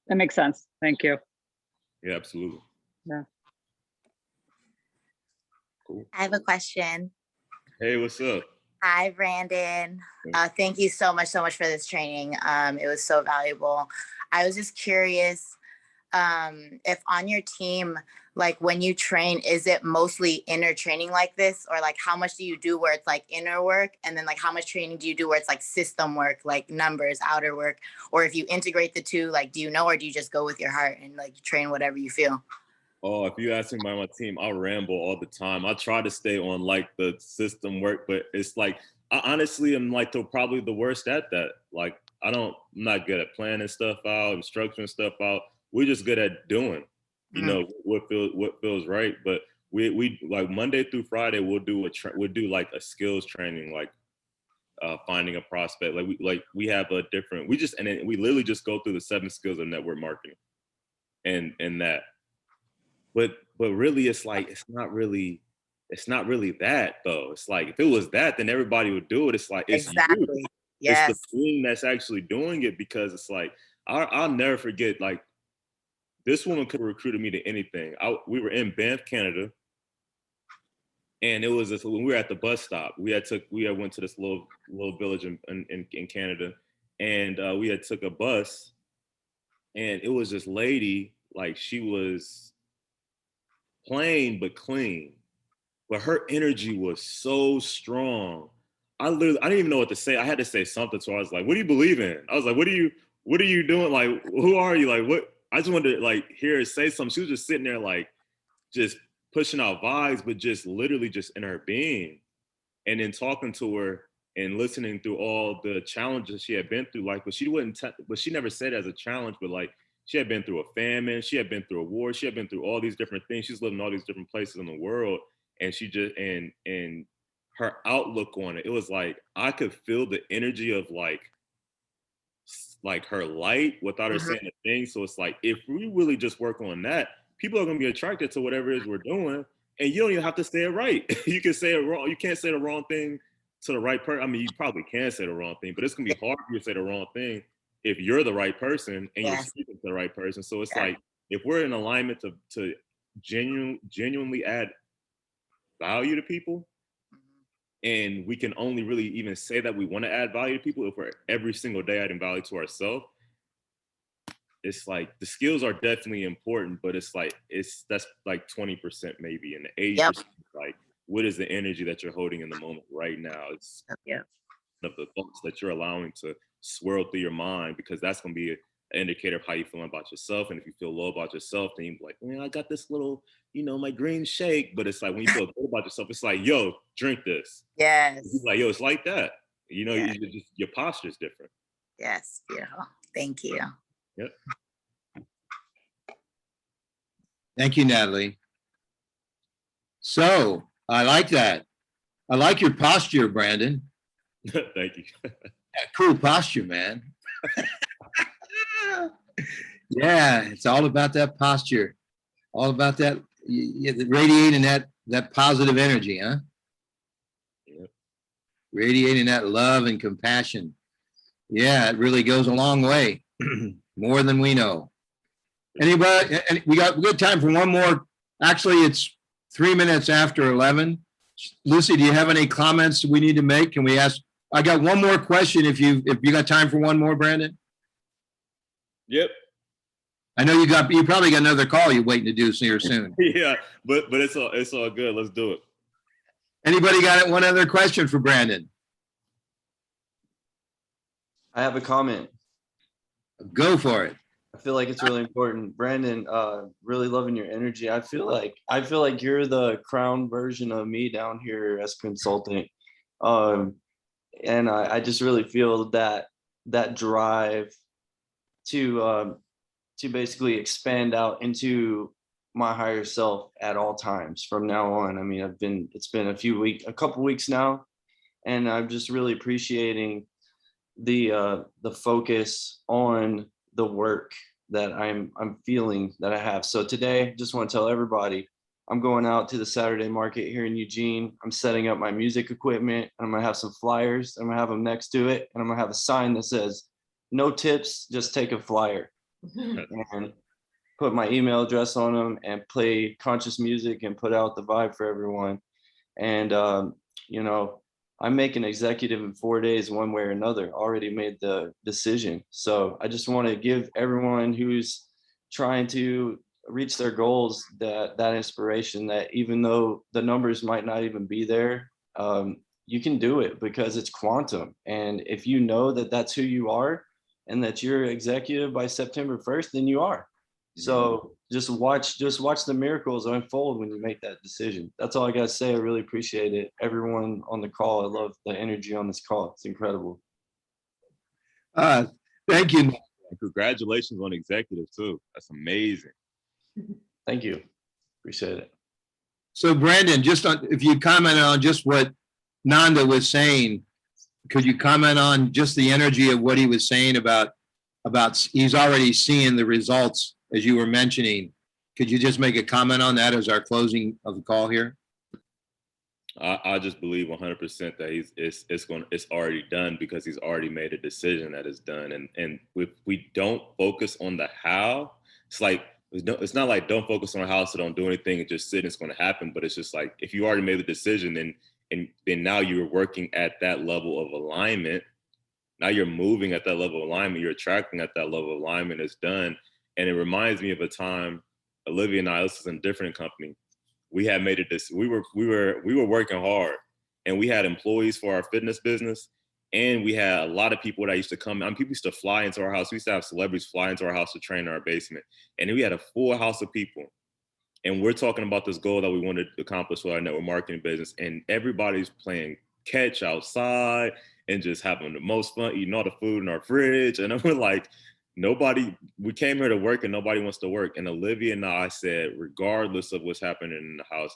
That makes sense. Thank you. Yeah, absolutely. Yeah. Cool. I have a question. Hey, what's up? Hi, Brandon. Thank you so much for this training. It was so valuable. I was just curious if on your team, like when you train, is it mostly inner training like this, or like how much do you do where it's like inner work, and then like how much training do you do where it's like system work, like numbers, outer work, or if you integrate the two, like do you know, or do you just go with your heart and like train whatever you feel? Oh, if you ask me about my team, I ramble all the time. I try to stay on like the system work, but it's like I honestly am like probably the worst at that. Like I'm not good at planning stuff out and structuring stuff out. We're just good at doing, you know, what feels right. But we like Monday through Friday we'll do like a skills training, like finding a prospect. We have a different, and then we literally just go through the 7 skills of network marketing and that. But really it's like it's not really that though. It's like if it was that, then everybody would do it. It's like it's Exactly. you. Yes. It's the team that's actually doing it, because it's like I'll never forget, like this woman could have recruited me to anything. We were in Banff, Canada, and it was this, when we were at the bus stop. We had went to this little village in Canada, and we had took a bus, and it was this lady, like she was plain but clean, but her energy was so strong. I didn't even know what to say. I had to say something to her. I was like, "What do you believe in?" I was like, "What are you doing? Like, who are you? Like, what?" I just wanted to like hear her say something. She was just sitting there, like, just pushing out vibes, but just literally just in her being. And then talking to her and listening through all the challenges she had been through, like, but she never said it as a challenge, but like she had been through a famine, she had been through a war, she had been through all these different things. She's lived in all these different places in the world, and she just and her outlook on it, it was like I could feel the energy of like her light without her saying a thing. So it's like if we really just work on that, people are gonna be attracted to whatever it is we're doing, and you don't even have to say it right. You can say it wrong. You can't say the wrong thing to the right person. I mean, you probably can say the wrong thing, but it's gonna be hard for you to say the wrong thing if you're the right person and you're speaking to the right person. So it's like if we're in alignment to genuinely add value to people, and we can only really even say that we want to add value to people if we're every single day adding value to ourselves. It's like the skills are definitely important, but it's like that's like 20% maybe, and the 80% like what is the energy that you're holding in the moment right now? It's of the thoughts that you're allowing to swirl through your mind, because that's going to be an indicator of how you feel about yourself. And if you feel low about yourself, then you're like, man, I got this little, my green shake. But it's like when you feel good about yourself, it's like, yo, drink this. Yes. It's like, yo, it's like that. Your posture is different. Yes, beautiful. Thank you. Yep. Thank you, Natalie. So I like that. I like your posture, Brandon. Thank you. Yeah, cool posture, man. Yeah, it's all about that posture, all about that radiating that positive energy, huh? Yep. Radiating that love and compassion. Yeah, it really goes a long way, more than we know. Anybody? And we got good time for one more. Actually, it's 3 minutes after 11. Lucy, do you have any comments we need to make? Can we ask? I got one more question. If you got time for one more, Brandon. Yep. I know you probably got another call you're waiting to do here soon. Yeah, but it's all good. Let's do it. Anybody got one other question for Brandon? I have a comment. Go for it. I feel like it's really important. Brandon, really loving your energy. I feel like you're the crown version of me down here as consultant. And I just really feel that drive to basically expand out into my higher self at all times from now on. I mean, it's been a couple weeks now, and I'm just really appreciating the focus on the work that I'm feeling that I have. So today, just want to tell everybody, I'm going out to the Saturday market here in Eugene. I'm setting up my music equipment. I'm gonna have some flyers. I'm gonna have them next to it, and I'm gonna have a sign that says, "No tips, just take a flyer." And put my email address on them and play conscious music and put out the vibe for everyone. And I make an executive in 4 days, one way or another. Already made the decision. So I just want to give everyone who's trying to reach their goals that inspiration, that even though the numbers might not even be there, you can do it because it's quantum. And if you know that that's who you are and that you're executive by September 1st, then you are. So just watch the miracles unfold when you make that decision. That's all I gotta say. I really appreciate it. Everyone on the call, I love the energy on this call. It's incredible. Thank you. And congratulations on executive too. That's amazing. Thank you. Appreciate it. So Brandon, if you comment on just what Nanda was saying, could you comment on just the energy of what he was saying about he's already seeing the results as you were mentioning? Could you just make a comment on that as our closing of the call here? I just believe 100% that it's already done because he's already made a decision that it's done. And if we don't focus on the how, it's not like don't focus on how, so don't do anything and just sit, it's going to happen. But it's just like, if you already made the decision and then now you're working at that level of alignment, now you're moving at that level of alignment, you're attracting at that level of alignment, it's done. And it reminds me of a time, Olivia and I, this is in a different company, we had made it we were working hard, and we had employees for our fitness business, and we had a lot of people that used to come. People used to fly into our house. We used to have celebrities fly into our house to train in our basement, and then we had a full house of people. And we're talking about this goal that we wanted to accomplish with our network marketing business, and everybody's playing catch outside and just having the most fun, eating all the food in our fridge. And we're like, we came here to work and nobody wants to work. And Olivia and I said, regardless of what's happening in the house,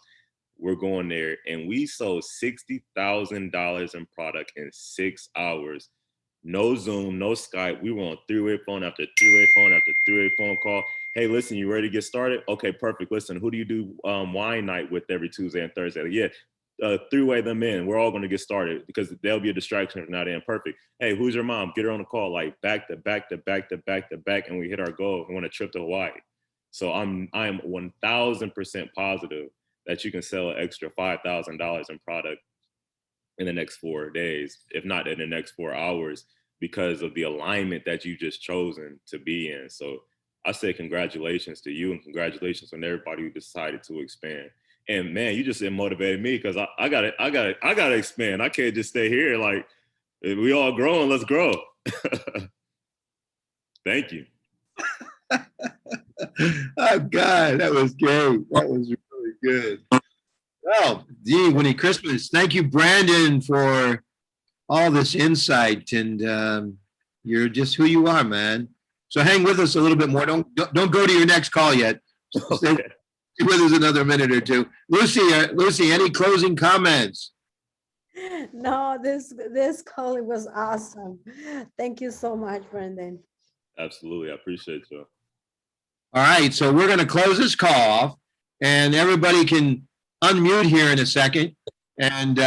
we're going there. And we sold $60,000 in product in 6 hours. No Zoom, no Skype. We were on three-way phone after three-way phone after three-way phone call. Hey, listen, you ready to get started? Okay, perfect. Listen, who do you do wine night with every Tuesday and Thursday? Like, yeah, three-way them in. We're all going to get started because there'll be a distraction if not in. Perfect. Hey, who's your mom? Get her on the call, like back to back to back to back to back, and we hit our goal. We want a trip to Hawaii. So I'm 1,000% positive that you can sell an extra $5,000 in product in the next 4 days, if not in the next 4 hours, because of the alignment that you just chosen to be in. So I say congratulations to you and congratulations on everybody who decided to expand. And man, you just motivated me because I gotta expand. I can't just stay here. Like, if we all growing, let's grow. Thank you. Oh God, that was great. That was really good. Well, gee, Winnie Christmas. Thank you, Brandon, for all this insight, and you're just who you are, man. So hang with us a little bit more. Don't go to your next call yet. Stay with us another minute or two. Lucy, any closing comments? No, this call was awesome. Thank you so much, Brandon. Absolutely. I appreciate you. All right, so we're going to close this call off, and everybody can unmute here in a second, and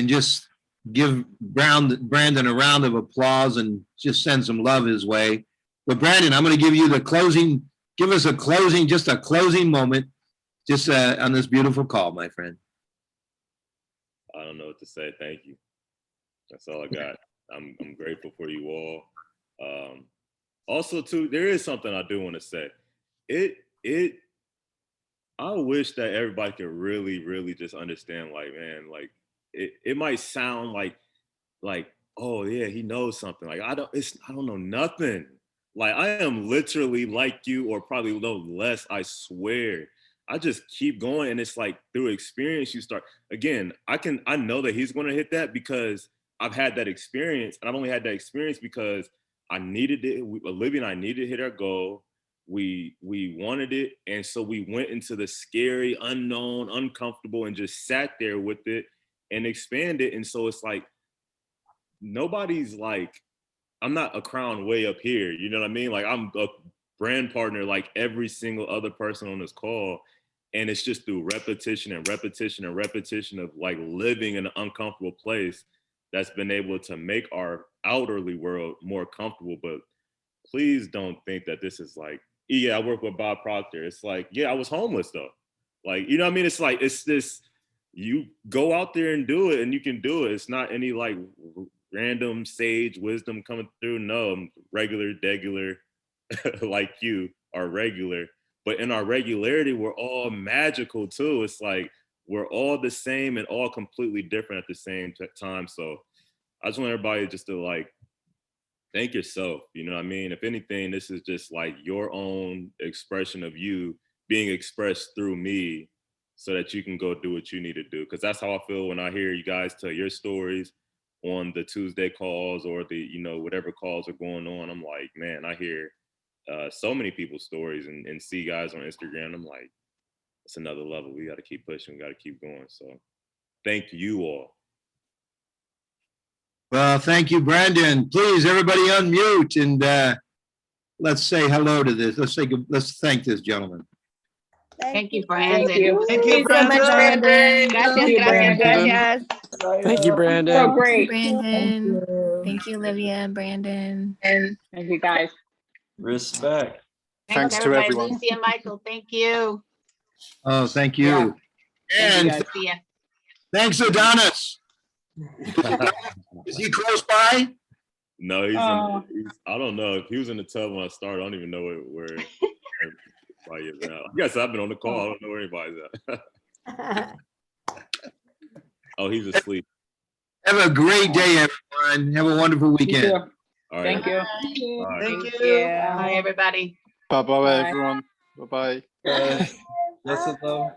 just give Brandon a round of applause and just send some love his way. But Brandon, I'm going to give you the closing. Give us just a closing moment, just on this beautiful call, my friend. I don't know what to say. Thank you. That's all I got. I'm grateful for you all. Also, too, there is something I do want to say. I wish that everybody could really, really just understand, like, man, like it might sound like, oh yeah, he knows something. Like I don't know nothing. Like I am literally like you, or probably no less, I swear. I just keep going, and it's like through experience you start. Again, I know that he's gonna hit that because I've had that experience, and I've only had that experience because I needed it. Olivia and I needed to hit our goal. We wanted it, and so we went into the scary, unknown, uncomfortable, and just sat there with it and expanded. And so it's like nobody's like, I'm not a crown way up here. You know what I mean? Like I'm a brand partner like every single other person on this call. And it's just through repetition and repetition and repetition of like living in an uncomfortable place that's been able to make our outerly world more comfortable. But please don't think that this is like, yeah, I work with Bob Proctor. It's like, yeah, I was homeless though. Like, you know what I mean? It's like, it's this, you go out there and do it and you can do it. It's not any like random sage wisdom coming through. No, I'm regular, degular, like you are regular. But in our regularity, we're all magical too. It's like we're all the same and all completely different at the same time. So I just want everybody just to like thank yourself. You know what I mean? If anything, this is just like your own expression of you being expressed through me so that you can go do what you need to do. Because that's how I feel when I hear you guys tell your stories on the Tuesday calls or the, you know, whatever calls are going on. I'm like, man, I hear so many people's stories and see guys on Instagram. I'm like, it's another level. We got to keep pushing. We got to keep going. So thank you all. Well, thank you, Brandon. Please, everybody unmute and let's say hello to this. Let's thank this gentleman. Thank you, Brandon. Brandon. Thank you, so much, Brandon. Brandon. Gracias, gracias, gracias. Thank you, Brandon. So great. Brandon. Thank you, Olivia, Brandon. Thank you, guys. Respect. Thanks to everybody. everyone. Lucy and Michael, thank you. Oh, thank you. Yeah. Thank you, And guys. See ya. thanks, Adonis. Is he close by? No, he's, Oh. I don't know. If he was in the tub when I started, I don't even know where everybody is now. I guess I've been on the call. I don't know where anybody's at. Oh, he's asleep. Have a great day, everyone. Have a wonderful You weekend. too. All right. Thank you. Bye. Thank you. Bye, everybody. Bye bye, Bye. everyone. Bye bye. Yes, love.